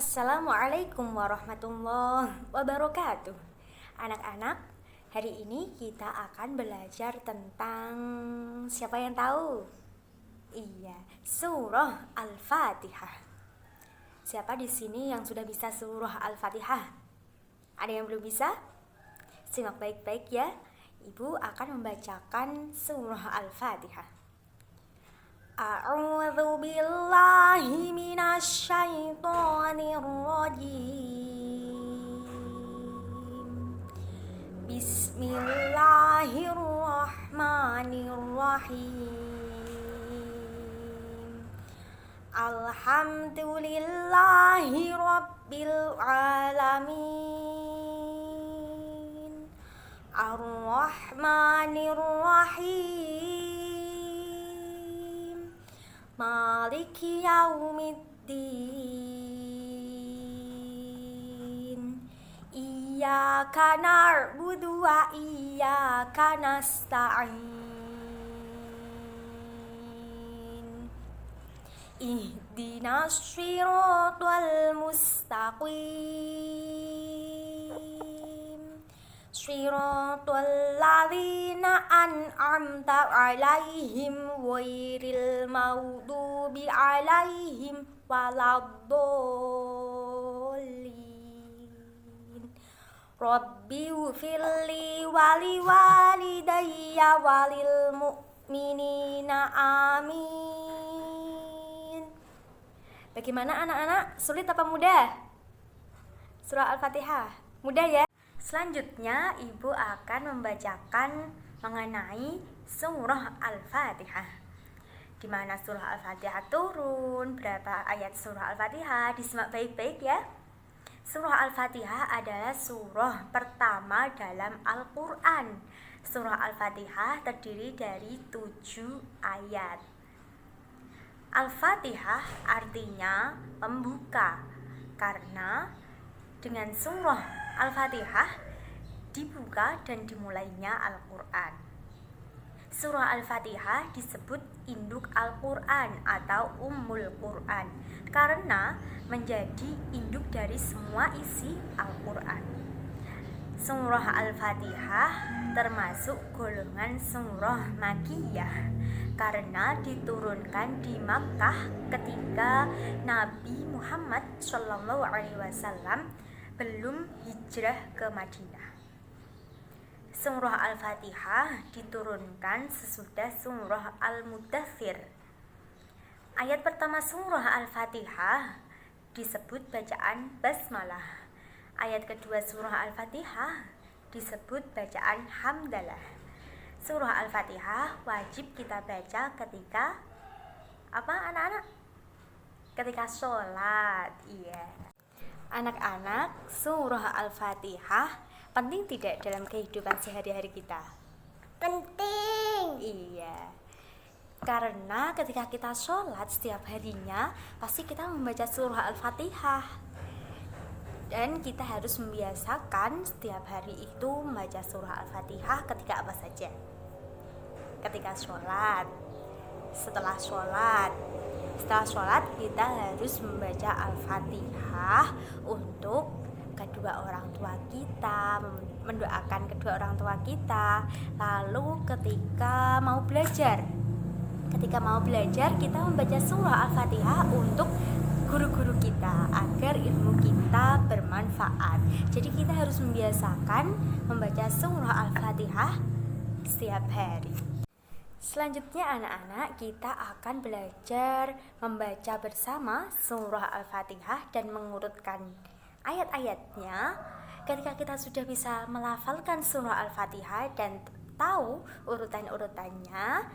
Assalamualaikum warahmatullahi wabarakatuh. Anak-anak, hari ini kita akan belajar tentang siapa yang tahu? Iya, surah Al-Fatihah. Siapa di sini yang sudah bisa surah Al-Fatihah? Ada yang belum bisa? Simak baik-baik ya. Ibu akan membacakan surah Al-Fatihah. A'udzu billahi minasy syaithanir rajim. Bismillahirrahmanirrahim. Alhamdulillahi rabbil alamin. Ar-Rahmanir Rahim. Maliki yaumiddin. Iyyaka na'budu wa iyyaka nasta'in. Ihdinas shiratal mustaqim. Shiratal ladzina an'amta 'alaihim ghairil maghdubi 'alaihim waladdallin. Rabbi ighfirli wa liwalidayya walil mu'minina amin. Bagaimana anak-anak? Sulit apa mudah? Surah Al-Fatihah mudah ya? Selanjutnya ibu akan membacakan mengenai surah Al-Fatihah. Di mana surah Al-Fatihah turun, berapa ayat surah Al-Fatihah, disimak baik-baik ya. Surah Al-Fatihah adalah surah pertama dalam Al-Quran. Surah Al-Fatihah terdiri dari 7 ayat. Al-Fatihah artinya pembuka, karena dengan surah Al-Fatihah dibuka dan dimulainya Al-Quran. Surah Al-Fatihah disebut induk Al-Quran atau Ummul Quran karena menjadi induk dari semua isi Al-Quran. Surah Al-Fatihah termasuk golongan surah Makkiyah karena diturunkan di Makkah ketika Nabi Muhammad SAW belum hijrah ke Madinah. Surah Al-Fatihah diturunkan sesudah surah Al-Muddathir. Ayat pertama surah Al-Fatihah disebut bacaan basmalah. Ayat kedua surah Al-Fatihah disebut bacaan hamdalah. Surah Al-Fatihah wajib kita baca ketika apa anak-anak? Ketika sholat, iya. Anak-anak, surah Al-Fatihah penting tidak dalam kehidupan sehari-hari kita? Penting. Iya. Karena ketika kita sholat setiap harinya, pasti kita membaca surah Al-Fatihah. Dan kita harus membiasakan setiap hari itu membaca surah Al-Fatihah ketika apa saja. Ketika sholat, setelah sholat kita harus membaca Al-Fatihah untuk kedua orang tua kita, mendoakan kedua orang tua kita. Lalu ketika mau belajar kita membaca surah Al-Fatihah untuk guru-guru kita agar ilmu kita bermanfaat. Jadi kita harus membiasakan membaca surah Al-Fatihah setiap hari. Selanjutnya anak-anak, kita akan belajar membaca bersama surah Al-Fatihah dan mengurutkan ayat-ayatnya. Ketika kita sudah bisa melafalkan surah Al-Fatihah dan tahu urutan-urutannya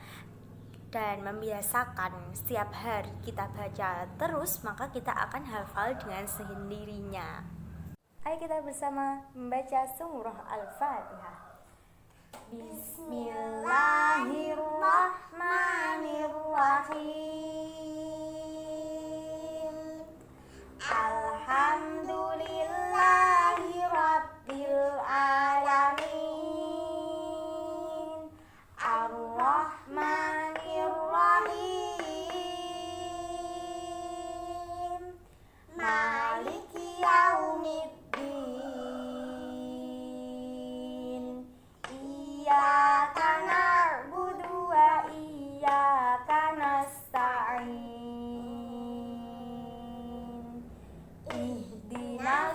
dan membiasakan setiap hari kita baca terus, maka kita akan hafal dengan sendirinya. Ayo kita bersama membaca surah Al-Fatihah. Bismillahirrahmanirrahim. Alhamdulillahi rabbil alamin. Ar-Rahmanir Rahim. Malik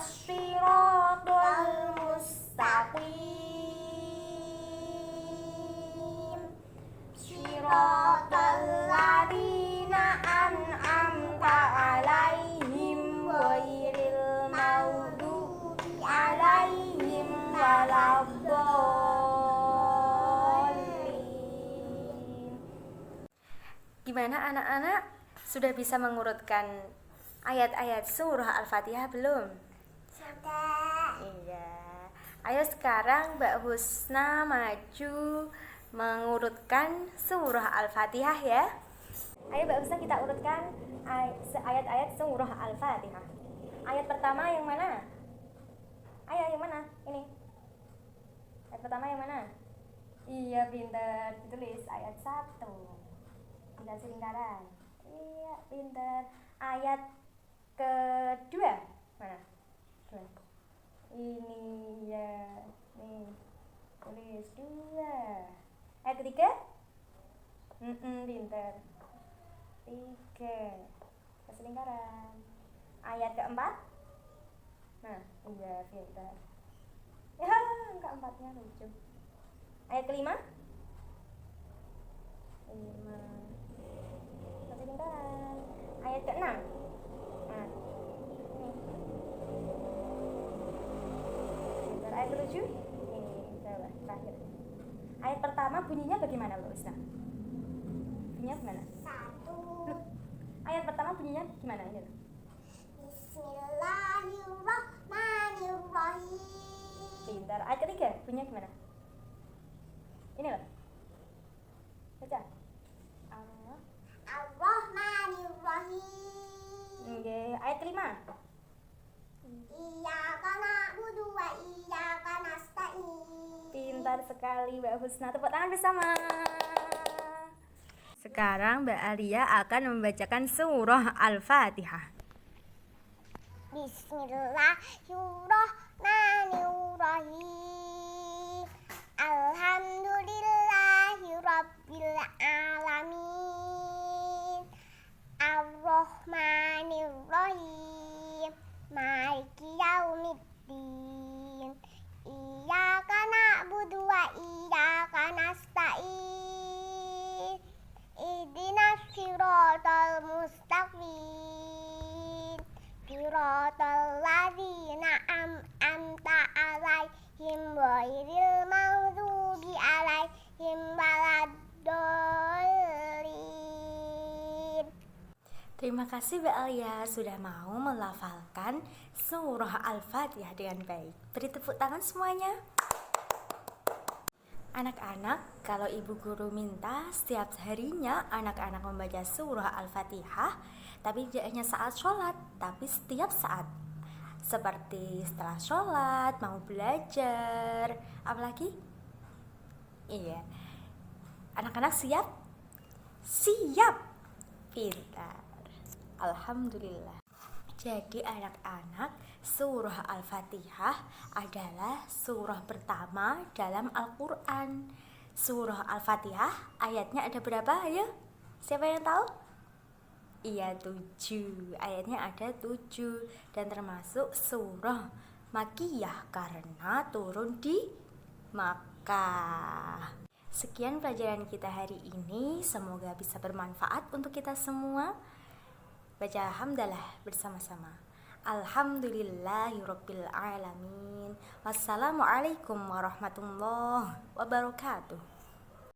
Ihdinas siratal mustaqim. Siratal ladzina an'amta 'alaihim ghairil maghdubi 'alaihim waladdallin. Gimana anak-anak? Sudah bisa mengurutkan ayat-ayat surah Al-Fatihah belum? Sudah. Iya. Ayo sekarang Mbak Husna maju mengurutkan surah Al-Fatihah ya. Ayo Mbak Husna kita urutkan ayat-ayat surah Al-Fatihah. Ayat pertama yang mana? Ayo yang mana? Ini. Ayat pertama yang mana? Iya pintar. Ditulis ayat 1. Dikasih lingkaran. Iya pintar. Ayat kedua mana? Dua. Ini ya. Nih. Tulis 2. Ayat ketiga? Pintar. 3. Kasih lingkaran. Ayat keempat? Nah, iya pintar. Ya, angka 4-nya lucu. Ayat kelima? 5. Kasih lingkaran. Ayat ke-6. Nah, nih. Pintar. Ayat ke-7? Ini, coba, terakhir. Ayat pertama bunyinya bagaimana, Mbak Ustaz? Bunyinya gimana? 1. Ayat pertama bunyinya gimana? Ini loh. Bismillahirrahmanirrahim. Pintar. Ayat ketiga bunyinya gimana? Ini loh. Baca. Allah. Ar-Rahmanirrahim. Oke. Ayat kelima. Iyyaka na'budu wa iyyaka nasta'in. Pintar sekali Mbak Husna. Tepuk tangan bersama. Sekarang Mbak Alia akan membacakan surah Al-Fatihah. Bismillahirrahmanirrahim. Alhamdulillahirabbil alamin. Ar-Rahmanirrahim. Maliki yaumiddin. Iyyaka na'budu wa iyyaka nasta'in. Ihdinas siratal mustaqim. Siratal ladzina an'amta 'alaihim ghairil maghdubi 'alaihim waladdallin. Terima kasih Mbak Alia sudah mau melafalkan surah Al-Fatihah dengan baik. Beri tepuk tangan semuanya. Anak-anak, kalau ibu guru minta setiap harinya anak-anak membaca surah Al-Fatihah, tapi tidak hanya saat sholat, tapi setiap saat. Seperti setelah sholat, mau belajar, apalagi? Iya. Anak-anak siap? Siap! Pintar. Alhamdulillah. Jadi anak-anak, surah Al-Fatihah adalah surah pertama dalam Al-Quran. Surah Al-Fatihah ayatnya ada berapa? Ayo, siapa yang tahu? Iya 7. Ayatnya ada 7. Dan termasuk surah Makkiyah karena turun di Makkah. Sekian pelajaran kita hari ini. Semoga bisa bermanfaat untuk kita semua. Baca hamdalah bersama-sama. Alhamdulillahirabbil alamin. Wassalamualaikum warahmatullahi wabarakatuh.